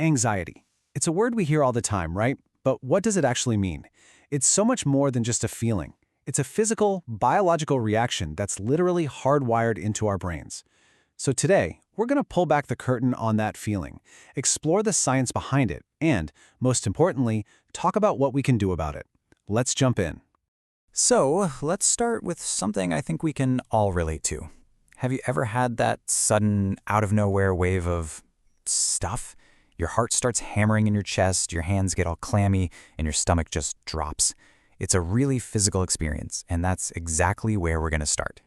Anxiety. It's a word we hear all the time, right? But what does it actually mean? It's so much more than just a feeling. It's a physical, biological reaction that's literally hardwired into our brains. So today, we're going to pull back the curtain on that feeling, explore the science behind it, and, most importantly, talk about what we can do about it. Let's jump in. So, let's start with something I think we can all relate to. Have you ever had that sudden, out-of-nowhere wave of stuff? Your heart starts hammering in your chest, your hands get all clammy, and your stomach just drops. It's a really physical experience, and that's exactly where we're going to start.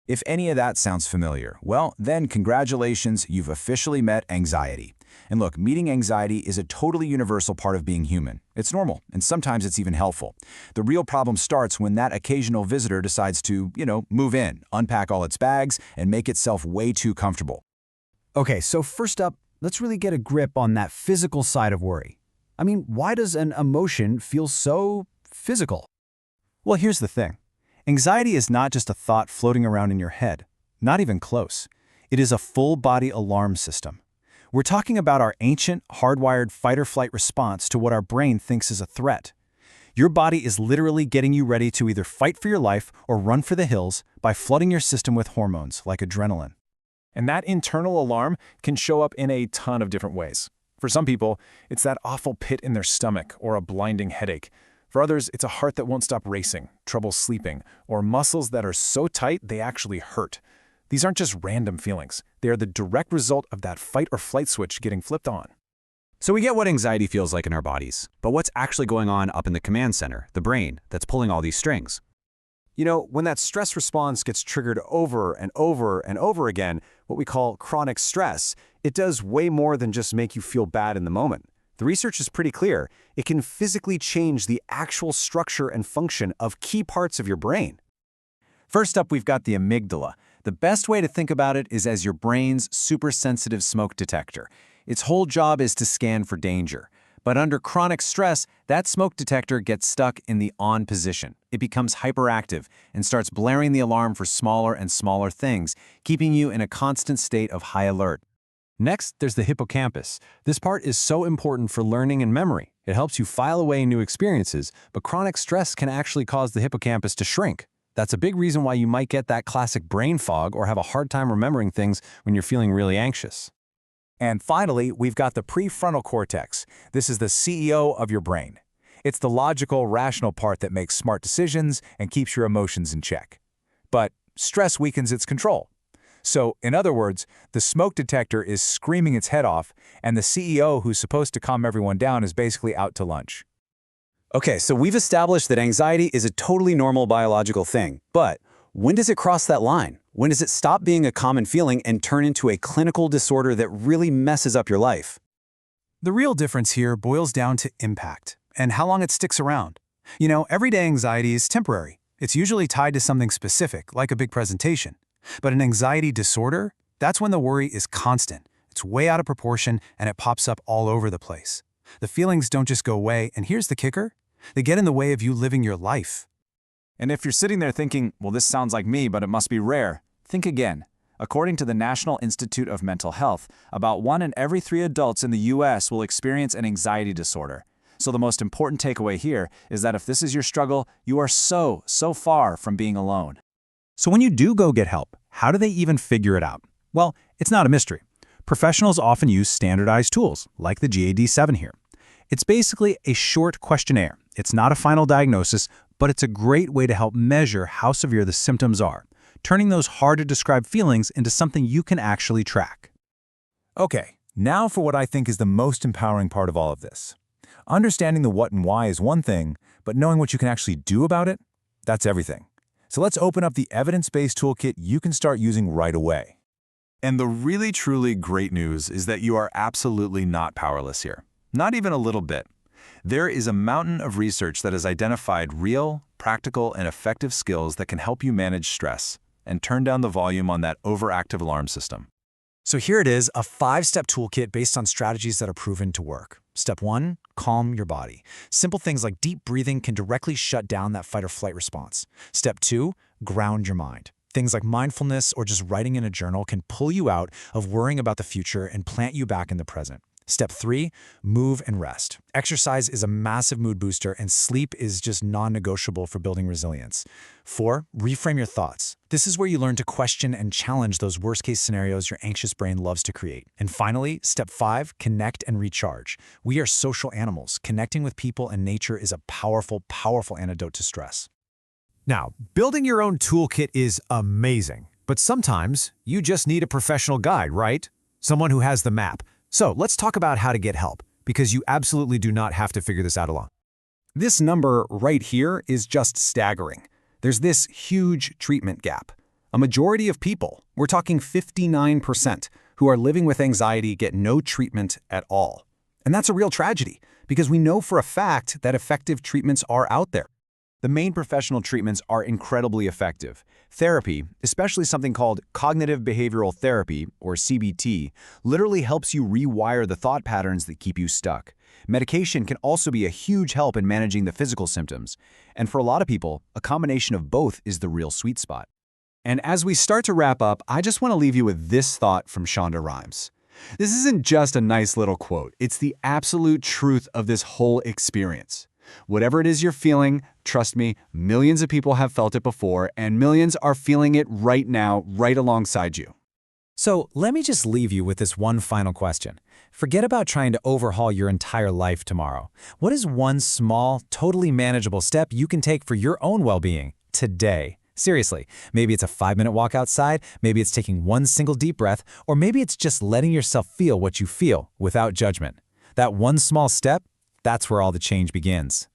If any of that sounds familiar, well, then congratulations, you've officially met anxiety. And look, meeting anxiety is a totally universal part of being human. It's normal, and sometimes it's even helpful. The real problem starts when that occasional visitor decides to, move in, unpack all its bags, and make itself way too comfortable. Okay, so first up, let's really get a grip on that physical side of worry. I mean, why does an emotion feel so physical? Well, here's the thing. Anxiety is not just a thought floating around in your head, not even close. It is a full-body alarm system. We're talking about our ancient, hardwired fight-or-flight response to what our brain thinks is a threat. Your body is literally getting you ready to either fight for your life or run for the hills by flooding your system with hormones like adrenaline. And that internal alarm can show up in a ton of different ways. For some people, it's that awful pit in their stomach or a blinding headache. For others, it's a heart that won't stop racing, trouble sleeping, or muscles that are so tight they actually hurt. These aren't just random feelings. They are the direct result of that fight or flight switch getting flipped on. So we get what anxiety feels like in our bodies, but what's actually going on up in the command center, the brain, that's pulling all these strings? When that stress response gets triggered over and over and over again, what we call chronic stress, it does way more than just make you feel bad in the moment. The research is pretty clear. It can physically change the actual structure and function of key parts of your brain. First up, we've got the amygdala. The best way to think about it is as your brain's super-sensitive smoke detector. Its whole job is to scan for danger. But under chronic stress, that smoke detector gets stuck in the on position. It becomes hyperactive and starts blaring the alarm for smaller and smaller things, keeping you in a constant state of high alert. Next, there's the hippocampus. This part is so important for learning and memory. It helps you file away new experiences, but chronic stress can actually cause the hippocampus to shrink. That's a big reason why you might get that classic brain fog or have a hard time remembering things when you're feeling really anxious. And finally, we've got the prefrontal cortex. This is the CEO of your brain. It's the logical, rational part that makes smart decisions and keeps your emotions in check. But stress weakens its control. So, in other words, the smoke detector is screaming its head off, and the CEO who's supposed to calm everyone down is basically out to lunch. Okay, so we've established that anxiety is a totally normal biological thing, but when does it cross that line? When does it stop being a common feeling and turn into a clinical disorder that really messes up your life? The real difference here boils down to impact and how long it sticks around. Everyday anxiety is temporary. It's usually tied to something specific, like a big presentation. But an anxiety disorder, that's when the worry is constant. It's way out of proportion and it pops up all over the place. The feelings don't just go away, and here's the kicker. They get in the way of you living your life. And if you're sitting there thinking, well, this sounds like me, but it must be rare, think again. According to the National Institute of Mental Health, about 1 in every 3 adults in the U.S. will experience an anxiety disorder. So the most important takeaway here is that if this is your struggle, you are so far from being alone. So when you do go get help, how do they even figure it out? Well, it's not a mystery. Professionals often use standardized tools, like the GAD-7 here. It's basically a short questionnaire. It's not a final diagnosis, but it's a great way to help measure how severe the symptoms are, turning those hard-to-describe feelings into something you can actually track. Okay, now for what I think is the most empowering part of all of this. Understanding the what and why is one thing, but knowing what you can actually do about it, that's everything. So let's open up the evidence-based toolkit you can start using right away. And the really, truly great news is that you are absolutely not powerless here. Not even a little bit. There is a mountain of research that has identified real, practical, and effective skills that can help you manage stress and turn down the volume on that overactive alarm system. So here it is, a 5-step toolkit based on strategies that are proven to work. Step 1, calm your body. Simple things like deep breathing can directly shut down that fight or flight response. Step 2, ground your mind. Things like mindfulness or just writing in a journal can pull you out of worrying about the future and plant you back in the present. Step 3, move and rest. Exercise is a massive mood booster, and sleep is just non-negotiable for building resilience. 4, reframe your thoughts. This is where you learn to question and challenge those worst-case scenarios your anxious brain loves to create. And finally, step 5, connect and recharge. We are social animals. Connecting with people and nature is a powerful, powerful antidote to stress. Now, building your own toolkit is amazing, but sometimes you just need a professional guide, right? Someone who has the map. So let's talk about how to get help, because you absolutely do not have to figure this out alone. This number right here is just staggering. There's this huge treatment gap. A majority of people, we're talking 59%, who are living with anxiety get no treatment at all. And that's a real tragedy, because we know for a fact that effective treatments are out there. The main professional treatments are incredibly effective. Therapy, especially something called cognitive behavioral therapy, or CBT, literally helps you rewire the thought patterns that keep you stuck. Medication can also be a huge help in managing the physical symptoms. And for a lot of people, a combination of both is the real sweet spot. And as we start to wrap up, I just want to leave you with this thought from Shonda Rhimes. This isn't just a nice little quote. It's the absolute truth of this whole experience. Whatever it is you're feeling, trust me, millions of people have felt it before, and millions are feeling it right now, right alongside you. So let me just leave you with this one final question. Forget about trying to overhaul your entire life tomorrow. What is one small, totally manageable step you can take for your own well-being today? Seriously, maybe it's a 5-minute walk outside, maybe it's taking one single deep breath, or maybe it's just letting yourself feel what you feel without judgment. That one small step, that's where all the change begins.